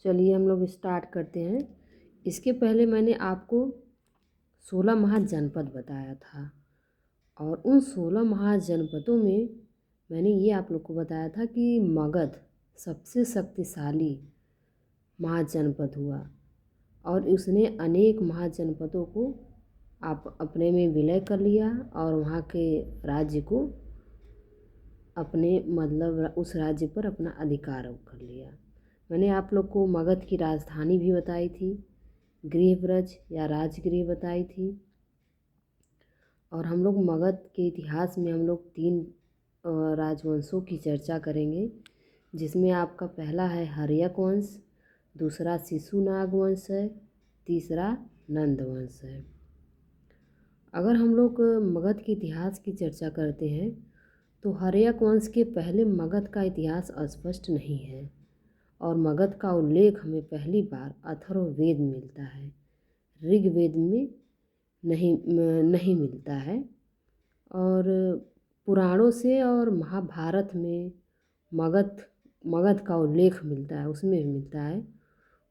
चलिए हम लोग स्टार्ट करते हैं। इसके पहले मैंने आपको 16 महाजनपद बताया था और उन 16 महाजनपदों में मैंने ये आप लोग को बताया था कि मगध सबसे शक्तिशाली महाजनपद हुआ और उसने अनेक महाजनपदों को आप अपने में विलय कर लिया और वहाँ के राज्य को अपने मतलब उस राज्य पर अपना अधिकार कर लिया। मैंने आप लोग को मगध की राजधानी भी बताई थी, गृहव्रज या राजगृह बताई थी। और हम लोग मगध के इतिहास में हम लोग 3 राजवंशों की चर्चा करेंगे, जिसमें आपका पहला है हर्यक वंश, दूसरा शिशुनाग वंश है, तीसरा नंद वंश है। अगर हम लोग मगध के इतिहास की चर्चा करते हैं तो हर्यक वंश के पहले मगध का इतिहास स्पष्ट नहीं है और मगध का उल्लेख हमें पहली बार अथर्ववेद में मिलता है, ऋग्वेद में नहीं मिलता है। और पुराणों से और महाभारत में मगध का उल्लेख मिलता है, उसमें मिलता है।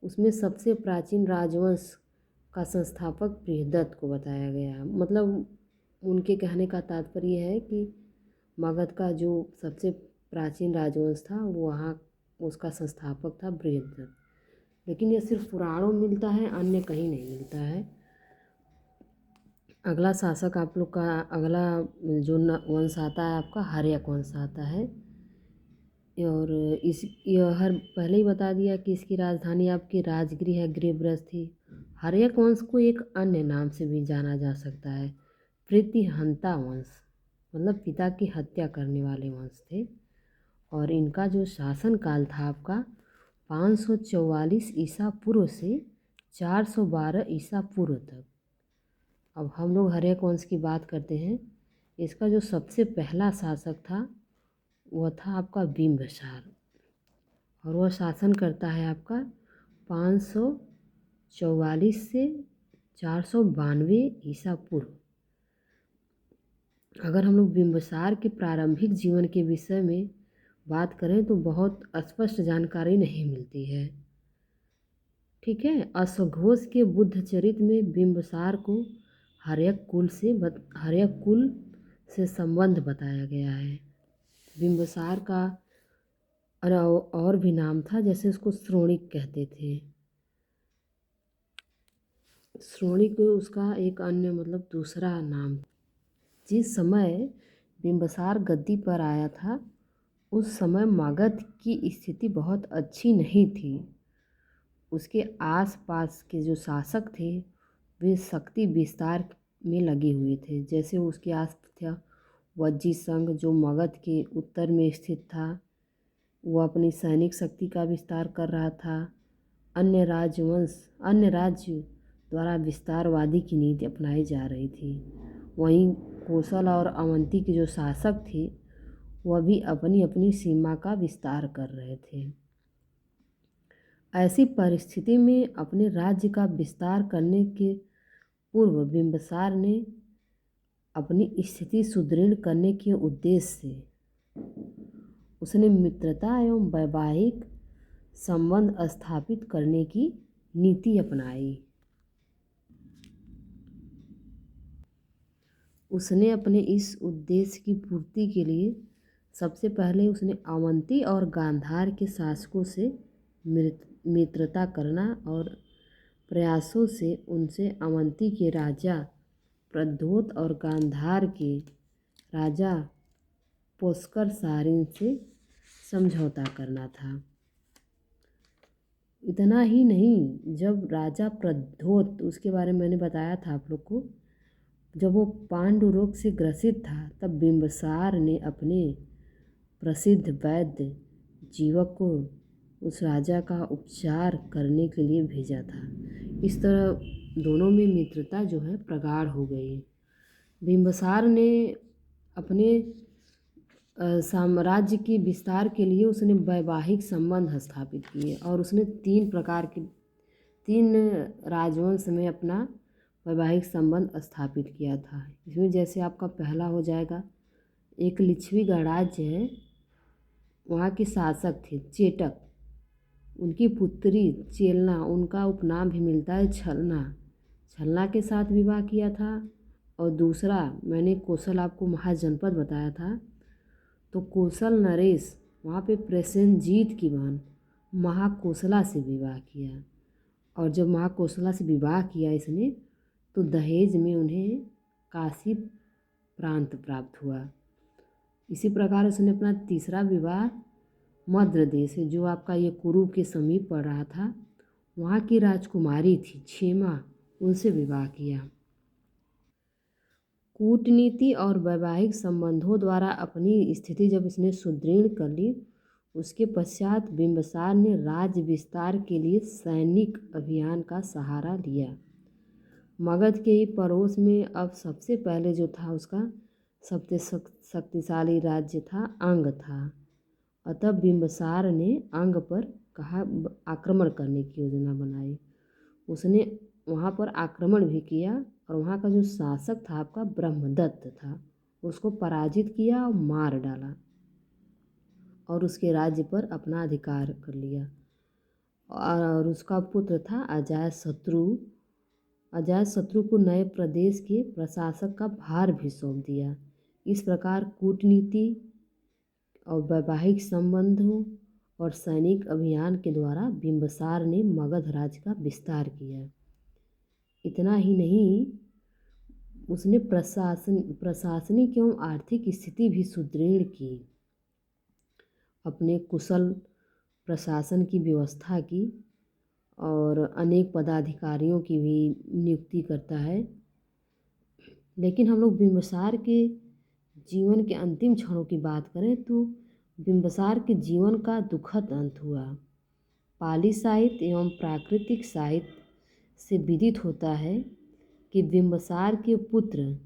उसमें सबसे प्राचीन राजवंश का संस्थापक बृहदत्त को बताया गया है। मतलब उनके कहने का तात्पर्य है कि मगध का जो सबसे प्राचीन राजवंश था वो वहाँ उसका संस्थापक था बृहदत्त। लेकिन यह सिर्फ पुराणों में मिलता है, अन्य कहीं नहीं मिलता है। अगला शासक आप लोग का अगला जो वंश आता है आपका हर्यक वंश आता है। और यह पहले ही बता दिया कि इसकी राजधानी आपकी राजगृह है, गृहव्रज थी। हर्यक वंश को एक अन्य नाम से भी जाना जा सकता है, प्रतिहंता वंश, मतलब पिता की हत्या करने वाले वंश थे। और इनका जो शासन काल था आपका 544 ईसा पूर्व से 412 ईसा पूर्व तक। अब हम लोग हर्यक वंश की बात करते हैं। इसका जो सबसे पहला शासक था वह था आपका बिंबिसार और वह शासन करता है आपका 544 से 492 ईसा पूर्व। अगर हम लोग बिंबिसार के प्रारंभिक जीवन के विषय में बात करें तो बहुत स्पष्ट जानकारी नहीं मिलती है, ठीक है। अश्वघोष के बुद्धचरित में बिंबिसार को हर्यक कुल से संबंध बताया गया है। बिंबिसार का और भी नाम था, जैसे उसको श्रोणिक कहते थे। श्रोणिक उसका एक अन्य मतलब दूसरा नाम। जिस समय बिंबिसार गद्दी पर आया था उस समय मगध की स्थिति बहुत अच्छी नहीं थी। उसके आसपास के जो शासक थे वे शक्ति विस्तार में लगे हुए थे। जैसे उसके आस था वज्जी संघ जो मगध के उत्तर में स्थित था, वो अपनी सैनिक शक्ति का विस्तार कर रहा था। अन्य राज्य द्वारा विस्तारवादी की नीति अपनाई जा रही थी। वहीं कोसल और अवंती के जो शासक थे वह भी अपनी अपनी सीमा का विस्तार कर रहे थे। ऐसी परिस्थिति में अपने राज्य का विस्तार करने के पूर्व बिंबिसार ने अपनी स्थिति सुदृढ़ करने के उद्देश्य से उसने मित्रता एवं वैवाहिक संबंध स्थापित करने की नीति अपनाई। उसने अपने इस उद्देश्य की पूर्ति के लिए सबसे पहले उसने अवंती और गांधार के शासकों से मित्रता करना और प्रयासों से उनसे अवंती के राजा प्रद्योत और गांधार के राजा पुष्कर सारिन से समझौता करना था। इतना ही नहीं, जब राजा प्रद्योत, उसके बारे में मैंने बताया था आप लोग को, जब वो पांडु रोग से ग्रसित था तब बिंबिसार ने अपने प्रसिद्ध वैद्य जीवक को उस राजा का उपचार करने के लिए भेजा था। इस तरह दोनों में मित्रता जो है प्रगाढ़ हो गई। बिंबिसार ने अपने साम्राज्य के विस्तार के लिए उसने वैवाहिक संबंध स्थापित किए और उसने 3 राजवंश में अपना वैवाहिक संबंध स्थापित किया था। इसमें जैसे आपका पहला हो जाएगा, एक लिच्छवी गणराज्य है, वहाँ के शासक थे चेटक। उनकी पुत्री चेलना, उनका उपनाम भी मिलता है छलना, छलना के साथ विवाह किया था। और दूसरा मैंने कौशल आपको महाजनपद बताया था, तो कौशल नरेश वहाँ पे प्रसेनजीत की बहन महाकौशला से विवाह किया। और जब महाकौशला से विवाह किया इसने, तो दहेज में उन्हें काशी प्रांत प्राप्त हुआ। इसी प्रकार उसने अपना तीसरा विवाह मध्य देश है, जो आपका ये कुरु के समीप पड़ रहा था, वहाँ की राजकुमारी थी क्षेमा, उनसे विवाह किया। कूटनीति और वैवाहिक संबंधों द्वारा अपनी स्थिति जब इसने सुदृढ़ कर ली, उसके पश्चात बिंबिसार ने राज्य विस्तार के लिए सैनिक अभियान का सहारा लिया। मगध के ही पड़ोस में अब सबसे पहले जो था उसका सबसे शक्तिशाली राज्य था अंग था। अतः बिंबिसार ने अंग पर कहा आक्रमण करने की योजना बनाई। उसने वहाँ पर आक्रमण भी किया और वहाँ का जो शासक था आपका ब्रह्मदत्त था, उसको पराजित किया और मार डाला और उसके राज्य पर अपना अधिकार कर लिया। और उसका पुत्र था अजातशत्रु। अजातशत्रु को नए प्रदेश के प्रशासक का भार भी सौंप दिया। इस प्रकार कूटनीति और वैवाहिक संबंधों और सैनिक अभियान के द्वारा बिंबिसार ने मगध राज्य का विस्तार किया। इतना ही नहीं, उसने प्रशासनिक एवं आर्थिक स्थिति भी सुदृढ़ की। अपने कुशल प्रशासन की व्यवस्था की और अनेक पदाधिकारियों की भी नियुक्ति करता है। लेकिन हम लोग बिंबिसार के जीवन के अंतिम क्षणों की बात करें तो बिंबिसार के जीवन का दुखद अंत हुआ। पाली साहित्य एवं प्राकृतिक साहित्य से विदित होता है कि बिंबिसार के पुत्र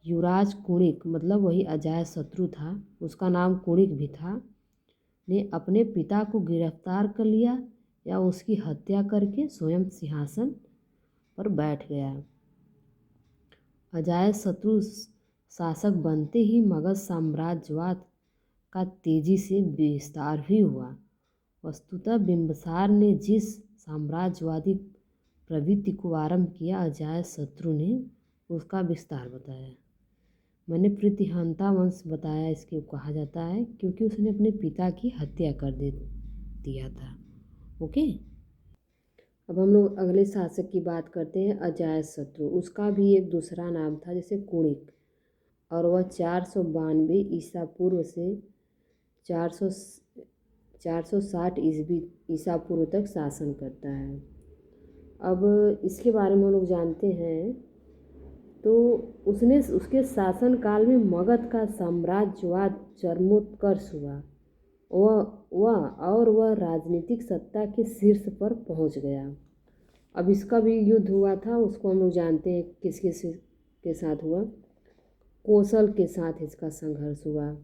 युवराज कुणिक, मतलब वही अजातशत्रु था, उसका नाम कुणिक भी था, ने अपने पिता को गिरफ्तार कर लिया या उसकी हत्या करके स्वयं सिंहासन पर बैठ गया। अजातशत्रु शासक बनते ही मगध साम्राज्यवाद का तेजी से विस्तार भी हुआ। वस्तुतः बिंबिसार ने जिस साम्राज्यवादी प्रवृत्ति को आरंभ किया, अजातशत्रु ने उसका विस्तार बताया। मैंने प्रतिहंता वंश बताया, इसके कहा जाता है क्योंकि उसने अपने पिता की हत्या कर दिया था। ओके, अब हम लोग अगले शासक की बात करते हैं, अजातशत्रु। उसका भी एक दूसरा नाम था जैसे कुणिक, और वह 492 ईसा पूर्व से 460 ईसा पूर्व तक शासन करता है। अब इसके बारे में हम लोग जानते हैं, तो उसके शासनकाल में मगध का साम्राज्यवाद चरमोत्कर्ष हुआ। वह राजनीतिक सत्ता के शीर्ष पर पहुंच गया। अब इसका भी युद्ध हुआ था, उसको हम लोग जानते हैं किसके के साथ हुआ। कौशल के साथ इसका संघर्ष हुआ।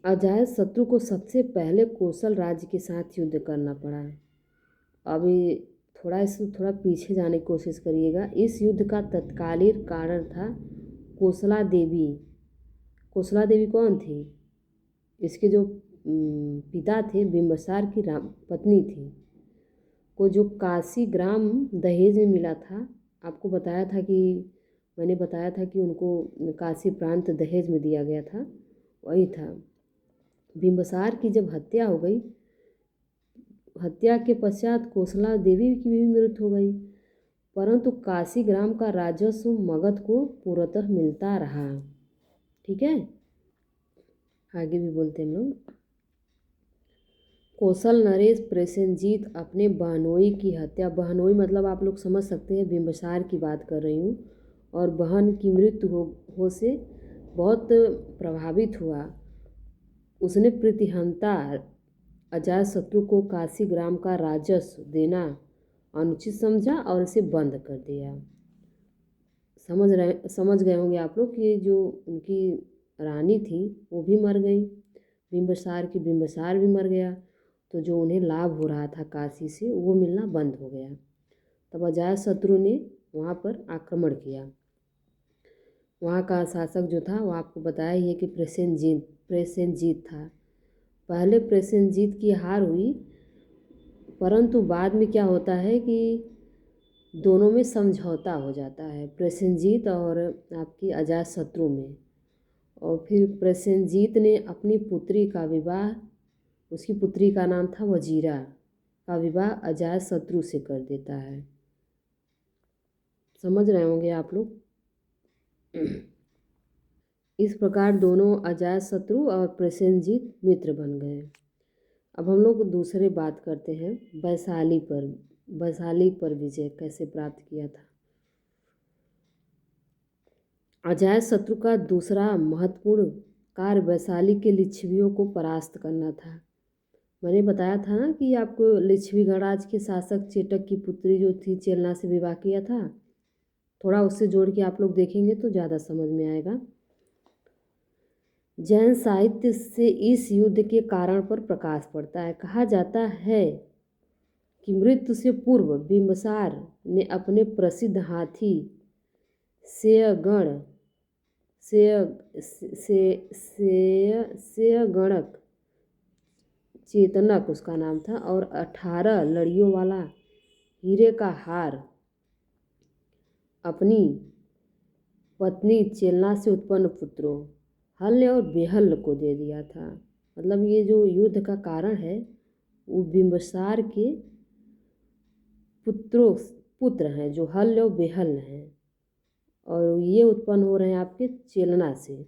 अजातशत्रु को सबसे पहले कौशल राज्य के साथ युद्ध करना पड़ा। अभी थोड़ा पीछे जाने की कोशिश करिएगा। इस युद्ध का तत्कालीन कारण था कौशला देवी। कौशला देवी कौन थी? इसके जो पिता थे, बिंबिसार की पत्नी थी, को जो काशी ग्राम दहेज में मिला था। आपको बताया था कि मैंने बताया था कि उनको काशी प्रांत दहेज में दिया गया था, वही था। बिंबिसार की जब हत्या हो गई, हत्या के पश्चात कौशला देवी की भी मृत्यु हो गई, परंतु काशी ग्राम का राजस्व मगध को पूर्णतः मिलता रहा। ठीक है, आगे भी बोलते हैं हम लोग। कौशल नरेश प्रसेनजीत अपने बहनोई की हत्या, बहनोई मतलब आप लोग समझ सकते हैं बिंबिसार की बात कर रही हूँ, और बहन की मृत्यु हो से बहुत प्रभावित हुआ। उसने प्रतिहंता अजातशत्रु को काशी ग्राम का राजस्व देना अनुचित समझा और इसे बंद कर दिया। समझ गए होंगे आप लोग कि जो उनकी रानी थी वो भी मर गई, बिंबिसार भी मर गया, तो जो उन्हें लाभ हो रहा था काशी से वो मिलना बंद हो गया। तब अजातशत्रु ने वहाँ पर आक्रमण किया। वहाँ का शासक जो था वो आपको बताया ही है कि प्रसेनजीत था। पहले प्रसेनजीत की हार हुई, परंतु बाद में क्या होता है कि दोनों में समझौता हो जाता है, प्रसेनजीत और आपकी अजातशत्रु में। और फिर प्रसेनजीत ने अपनी पुत्री का विवाह, उसकी पुत्री का नाम था वजीरा, का विवाह अजातशत्रु से कर देता है। समझ रहे होंगे आप लोग। इस प्रकार दोनों अजातशत्रु और प्रसेनजीत मित्र बन गए। अब हम लोग दूसरे बात करते हैं वैशाली पर। वैशाली पर विजय कैसे प्राप्त किया था। अजातशत्रु का दूसरा महत्वपूर्ण कार्य वैशाली के लिच्छवियों को परास्त करना था। मैंने बताया था ना कि आपको लिच्छवी गणराज्य के शासक चेटक की पुत्री जो थी चेलना से विवाह किया था। थोड़ा उससे जोड़ के आप लोग देखेंगे तो ज़्यादा समझ में आएगा। जैन साहित्य से इस युद्ध के कारण पर प्रकाश पड़ता है। कहा जाता है कि मृत्यु से पूर्व बिंबसार ने अपने प्रसिद्ध हाथी सेयगण सेयगणक चेतनक उसका नाम था, और 18 लड़ियों वाला हीरे का हार अपनी पत्नी चेलना से उत्पन्न पुत्रों हल्य और बेहल को दे दिया था। मतलब ये जो युद्ध का कारण है वो बिंबसार के पुत्र हैं जो हल्य और बेहल हैं, और ये उत्पन्न हो रहे हैं आपके चेलना से,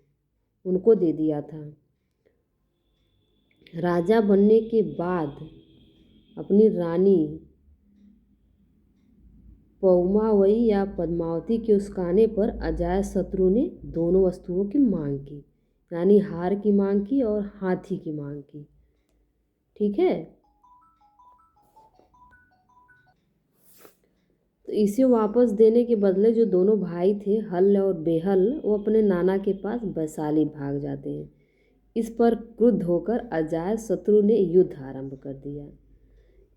उनको दे दिया था। राजा बनने के बाद अपनी रानी पौमावई या पद्मावती के उस्काने पर अजातशत्रु ने दोनों वस्तुओं की मांग की, यानी हार की मांग की और हाथी की मांग की। ठीक है, तो इसे वापस देने के बदले जो दोनों भाई थे हल्ल और बेहल, वो अपने नाना के पास वैशाली भाग जाते हैं। इस पर क्रुद्ध होकर अजातशत्रु ने युद्ध आरंभ कर दिया।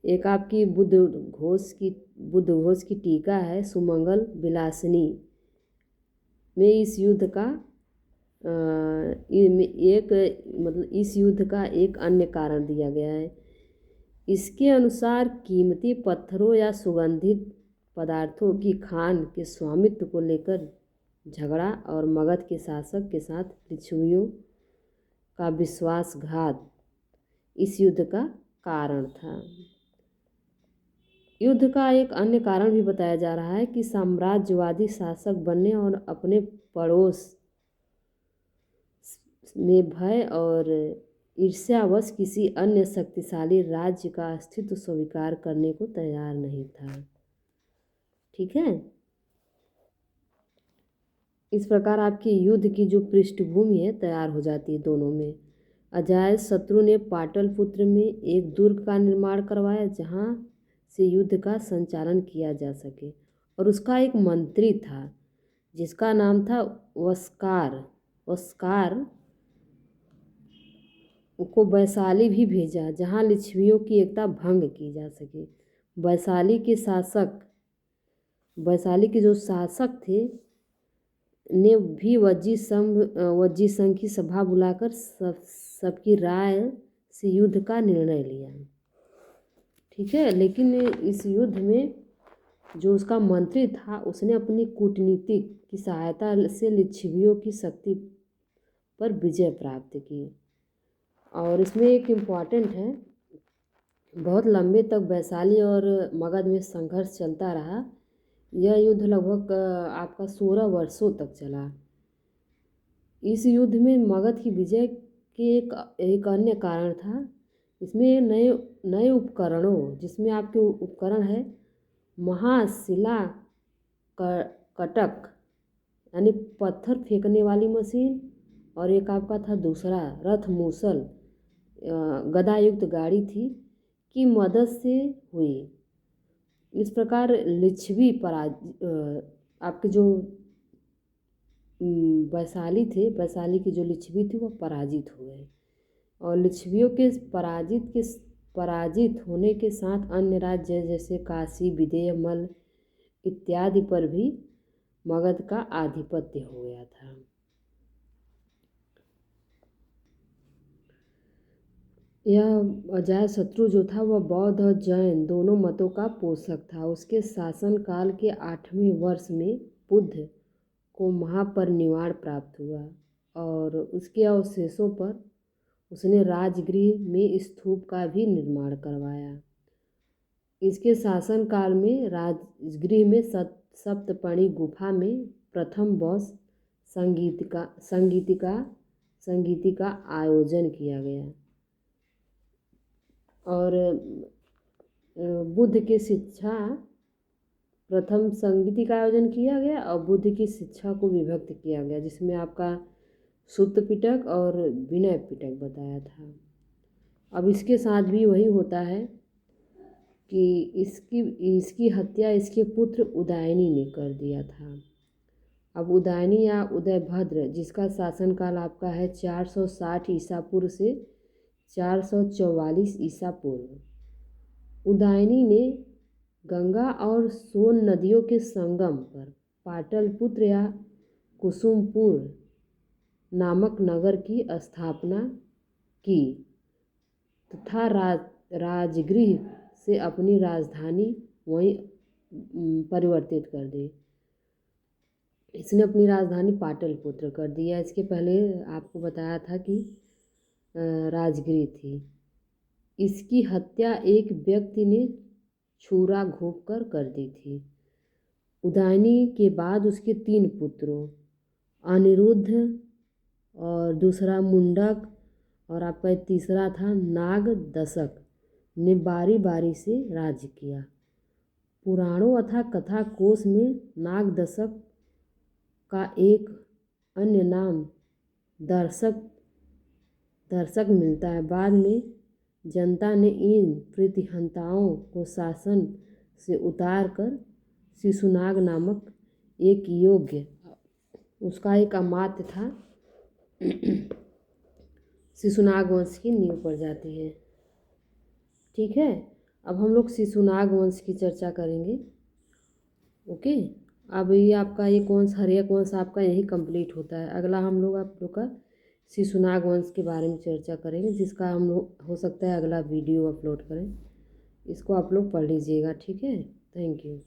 एक आपकी बुद्ध घोष की टीका है सुमंगल विलासिनी में इस युद्ध का इस युद्ध का एक अन्य कारण दिया गया है। इसके अनुसार कीमती पत्थरों या सुगंधित पदार्थों की खान के स्वामित्व को लेकर झगड़ा और मगध के शासक के साथ लिच्छवियों का विश्वासघात इस युद्ध का कारण था। युद्ध का एक अन्य कारण भी बताया जा रहा है कि साम्राज्यवादी शासक बनने और अपने पड़ोस में भय और ईर्ष्यावश किसी अन्य शक्तिशाली राज्य का अस्तित्व स्वीकार करने को तैयार नहीं था। ठीक है, इस प्रकार आपकी युद्ध की जो पृष्ठभूमि है तैयार हो जाती है दोनों में। अजातशत्रु ने पाटलिपुत्र में एक दुर्ग का निर्माण करवाया जहाँ से युद्ध का संचालन किया जा सके, और उसका एक मंत्री था जिसका नाम था वस्कार को वैशाली भी भेजा जहाँ लिच्छवियों की एकता भंग की जा सके। वैशाली के जो शासक थे ने भी वज्जी संघ की सभा बुलाकर सबकी राय से युद्ध का निर्णय लिया। ठीक है, लेकिन इस युद्ध में जो उसका मंत्री था उसने अपनी कूटनीति की सहायता से लिच्छवियों की शक्ति पर विजय प्राप्त की। और इसमें एक इम्पॉर्टेंट है, बहुत लंबे तक वैशाली और मगध में संघर्ष चलता रहा। यह युद्ध लगभग आपका 16 वर्षों तक चला। इस युद्ध में मगध की विजय के एक अन्य कारण था, इसमें नए उपकरणों, जिसमें आपके उपकरण है महाशिला कटक यानी पत्थर फेंकने वाली मशीन, और एक आपका था दूसरा रथ मूसल गदायुक्त गाड़ी थी की मदद से हुई। इस प्रकार लिच्छवी आपके जो वैशाली की जो लिच्छवी थी वह पराजित हुए, और लिच्छवियों के पराजित होने के साथ अन्य राज्य जैसे काशी विदेह मल इत्यादि पर भी मगध का आधिपत्य हो गया था। यह अजातशत्रु जो था वह बौद्ध और जैन दोनों मतों का पोषक था। उसके शासनकाल के 8वें वर्ष में बुद्ध को महापरिनिर्वाण प्राप्त हुआ और उसके अवशेषों पर उसने राजगृह में स्तूप का भी निर्माण करवाया। इसके शासनकाल में राजगृह में सप्तपर्णी गुफा में प्रथम वर्ष संगीति का आयोजन किया गया और बुद्ध की शिक्षा प्रथम संगीति का आयोजन किया गया और बुद्ध की शिक्षा को विभक्त किया गया, जिसमें आपका सुत्त पिटक और विनय पिटक बताया था। अब इसके साथ भी वही होता है कि इसकी हत्या इसके पुत्र उदयनी ने कर दिया था। अब उदयनी या उदयभद्र जिसका शासनकाल आपका है 460 ईसा पूर्व से 444 ईसा पूर्व। उदयनी ने गंगा और सोन नदियों के संगम पर पाटलिपुत्र या कुसुमपुर नामक नगर की स्थापना की तथा राजगृह से अपनी राजधानी वहीं परिवर्तित कर दी। इसने अपनी राजधानी पाटलिपुत्र कर दिया। इसके पहले आपको बताया था कि राजगृह थी। इसकी हत्या एक व्यक्ति ने छुरा घोंपकर कर दी थी। उदयनी के बाद उसके 3 पुत्रों अनिरुद्ध और दूसरा मुंडक और आपका तीसरा था नागदशक ने बारी बारी से राज्य किया। पुराणों अथवा कथा कोश में नागदशक का एक अन्य नाम दर्शक मिलता है। बाद में जनता ने इन प्रतिहंताओं को शासन से उतार कर शिशुनाग नामक एक योग्य उसका एक अमात्य था शिशुनाग वंश की नींव पड़ जाती है। ठीक है, अब हम लोग शिशुनाग वंश की चर्चा करेंगे। ओके, अब ये आपका एक वंश हर्यक वंश आपका यही कंप्लीट होता है। अगला हम लोग आप लोग का शिशुनाग वंश के बारे में चर्चा करेंगे, जिसका हम लोग हो सकता है अगला वीडियो अपलोड करें। इसको आप लोग पढ़ लीजिएगा। ठीक है, थैंक यू।